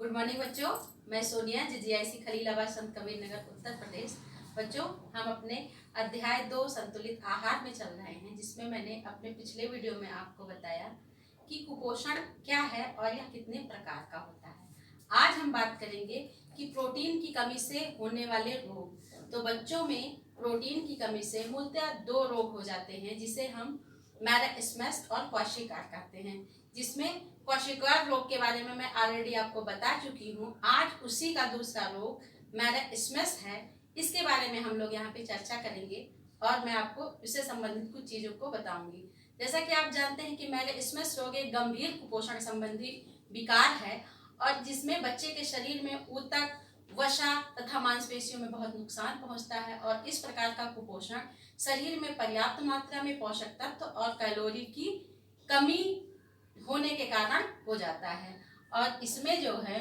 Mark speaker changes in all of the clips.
Speaker 1: Good morning बच्चों, मैं Sonia GGIC Khalilabad संत कबीर नगर उत्तर प्रदेश। बच्चों, हम अपने अध्याय 2 संतुलित आहार में चल रहे हैं, जिसमें मैंने अपने पिछले वीडियो में आपको बताया कि कुपोषण क्या है और यह कितने प्रकार का होता है। आज हम बात करेंगे कि प्रोटीन की कमी से होने वाले रोग। तो बच्चों में प्रोटीन की कमी से मूलतः 2 रोग हो जाते हैं, जिसे हम मैरास्मस और क्वार्शिकार कहते हैं। जिसमें क्वार्शिकार रोग के बारे में मैं ऑलरेडी आपको बता चुकी हूँ। आज उसी का दूसरा रोग मैरास्मस है, इसके बारे में हम लोग यहाँ पे चर्चा करेंगे और मैं आपको इससे संबंधित कुछ चीजों को बताऊंगी। जैसा कि आप जानते हैं कि मैरास्मस रोग एक गंभीर कुपोषण संबंधी विकार है और जिसमें बच्चे के शरीर में ऊतक, वसा तथा मांसपेशियों में बहुत नुकसान पहुंचता है। और इस प्रकार का कुपोषण शरीर में पर्याप्त मात्रा में पोषक तत्व और कैलोरी की कमी होने के कारण हो जाता है। और इसमें जो है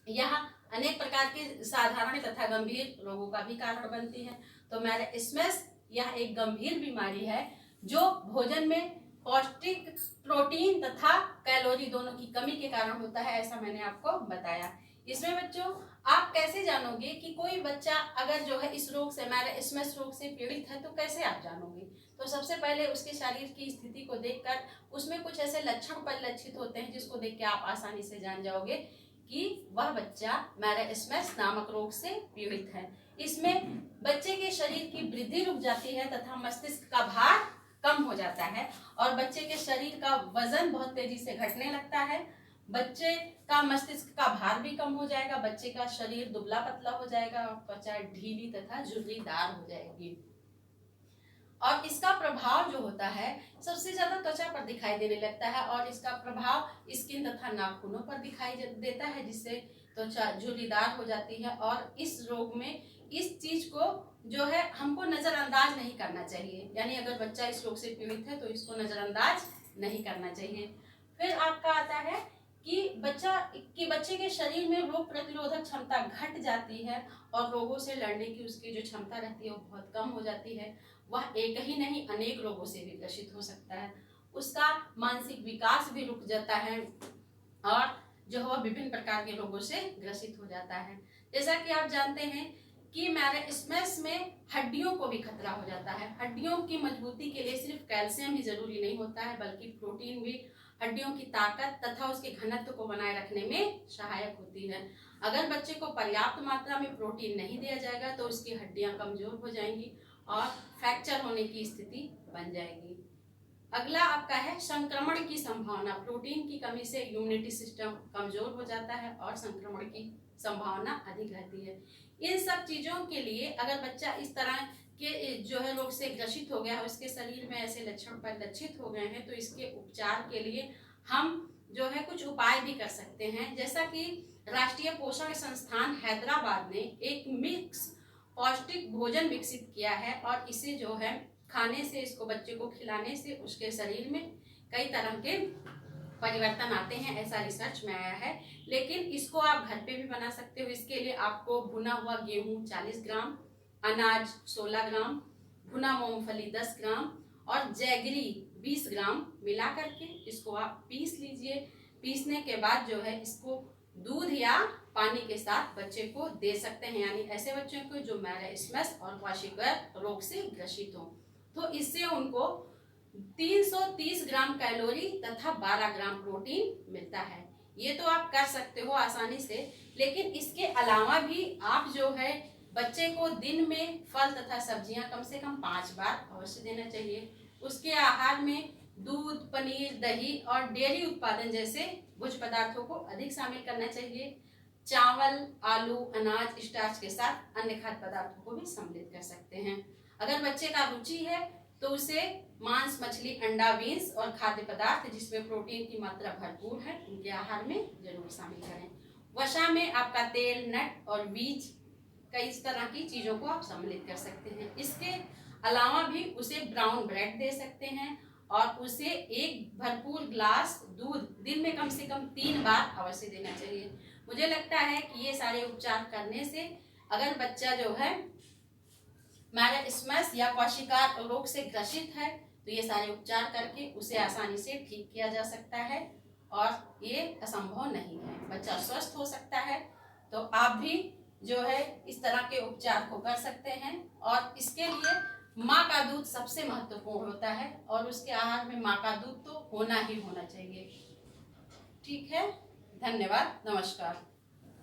Speaker 1: यह अनेक प्रकार के साधारण तथा गंभीर रोगों का भी कारण बनती है। तो मैरास्मस यह एक गंभीर बीमारी है जो भोजन में पौष्टिक प्रोटीन तथा कैलोरी दोनों की कमी के कारण होता है, ऐसा मैंने आपको बताया। इसमें बच्चों आप कैसे जानोगे कि कोई बच्चा अगर जो है इस रोग से मैरास्मस रोग से पीड़ित है, तो कैसे आप जानोगे? तो सबसे पहले उसके शरीर की स्थिति को देखकर उसमें कुछ ऐसे लक्षण परिलक्षित होते हैं जिसको देख के आप आसानी से जान जाओगे कि वह बच्चा मैरास्मस नामक रोग से पीड़ित है। इसमें बच्चे के शरीर की वृद्धि रुक जाती है तथा मस्तिष्क का भार कम हो जाता है और बच्चे के शरीर का वजन बहुत तेजी से घटने लगता है। बच्चे का मस्तिष्क का भार भी कम हो जाएगा, बच्चे का शरीर दुबला पतला हो जाएगा और त्वचा ढीली तथा झुर्रीदार हो जाएगी। और इसका प्रभाव जो होता है सबसे ज्यादा त्वचा पर दिखाई देने लगता है और इसका प्रभाव स्किन तथा नाखूनों पर दिखाई देता है, जिससे त्वचा झुर्रीदार हो जाती है। और इस रोग में इस चीज को जो है हमको नजरअंदाज नहीं करना चाहिए, यानी अगर बच्चा इस रोग से पीड़ित है तो इसको नजरअंदाज नहीं करना चाहिए। फिर आपका आता है कि बच्चे के शरीर में रोग प्रतिरोधक क्षमता घट जाती है और रोगों से लड़ने की उसकी जो क्षमता रहती है वो बहुत कम हो जाती है। वह एक ही नहीं अनेक रोगों से भी ग्रसित हो सकता है। उसका मानसिक विकास भी रुक जाता है और जो है विभिन्न प्रकार के रोगों से ग्रसित हो जाता है। जैसा कि आप जानते हैं कि मैरास्मस में हड्डियों को भी खतरा हो जाता है। हड्डियों की मजबूती के लिए सिर्फ कैल्शियम ही जरूरी नहीं होता है, बल्कि प्रोटीन भी हड्डियों की ताकत तथा उसके घनत्व को बनाए रखने में सहायक होती है। अगर बच्चे को पर्याप्त मात्रा में प्रोटीन नहीं दिया जाएगा तो उसकी हड्डियां कमजोर हो जाएंगी और फ्रैक्चर होने की स्थिति बन जाएगी। अगला आपका है संक्रमण की संभावना। प्रोटीन की कमी से इम्यूनिटी सिस्टम कमजोर हो जाता है और संक्रमण की संभावना अधिक रहती है। इन सब चीजों के लिए अगर बच्चा इस तरह के जो है रोग से ग्रसित हो गया है, उसके शरीर में ऐसे लक्षण परिलक्षित हो गए हैं, तो इसके उपचार के लिए हम जो है कुछ उपाय भी कर सकते हैं। जैसा कि राष्ट्रीय पोषण संस्थान हैदराबाद ने एक मिक्स पौष्टिक भोजन विकसित किया है और इसे जो है खाने से, इसको बच्चे को खिलाने से उसके शरीर में कई तरह के परिवर्तन आते हैं, ऐसा रिसर्च में आया है। लेकिन इसको आप घर पे भी बना सकते हो। इसके लिए आपको भुना हुआ गेहूं 40 ग्राम, अनाज 16 ग्राम, भुना मूंगफली 10 ग्राम और जैगरी 20 ग्राम मिला करके इसको आप पीस लीजिए। पीसने के बाद जो है इसको दूध या पानी के साथ बच्चे को दे सकते हैं, यानी ऐसे बच्चों को जो मैरास्मस और क्वार्शिकर रोग से ग्रसित हो। तो इससे उनको 330 ग्राम कैलोरी तथा 12 ग्राम प्रोटीन मिलता है। ये तो आप कर सकते हो आसानी से, लेकिन इसके अलावा भी आप जो है बच्चे को दिन में फल तथा सब्जियां कम से कम 5 बार अवश्य देना चाहिए। उसके आहार में दूध, पनीर, दही और डेयरी उत्पादन जैसे भोज्य पदार्थों को अधिक शामिल करना चाहिए। चावल, आलू, अनाज, स्टार्च के साथ अन्य खाद्य पदार्थों को भी सम्मिलित कर सकते हैं। अगर बच्चे का रुचि है तो उसे मांस, मछली, अंडा, बीन्स और खाद्य पदार्थ जिसमें प्रोटीन की मात्रा भरपूर है उनके आहार में जरूर शामिल करें। वसा में आपका तेल, नट और बीज, कई तरह की चीजों को आप सम्मिलित कर सकते हैं। इसके अलावा भी उसे ब्राउन ब्रेड दे सकते हैं और उसे एक भरपूर ग्लास दूध दिन में कम से कम 3 बार अवश्य देना चाहिए। मुझे लगता है कि ये सारे उपचार करने से अगर बच्चा जो है मैरास्मस या क्वार्शिकार रोग से ग्रसित है तो ये सारे उपचार करके उसे आसानी से ठीक किया जा सकता है और ये असंभव नहीं है, बच्चा स्वस्थ हो सकता है। तो आप भी जो है इस तरह के उपचार को कर सकते हैं। और इसके लिए माँ का दूध सबसे महत्वपूर्ण होता है और उसके आहार में माँ का दूध तो होना ही होना चाहिए। ठीक है, धन्यवाद, नमस्कार।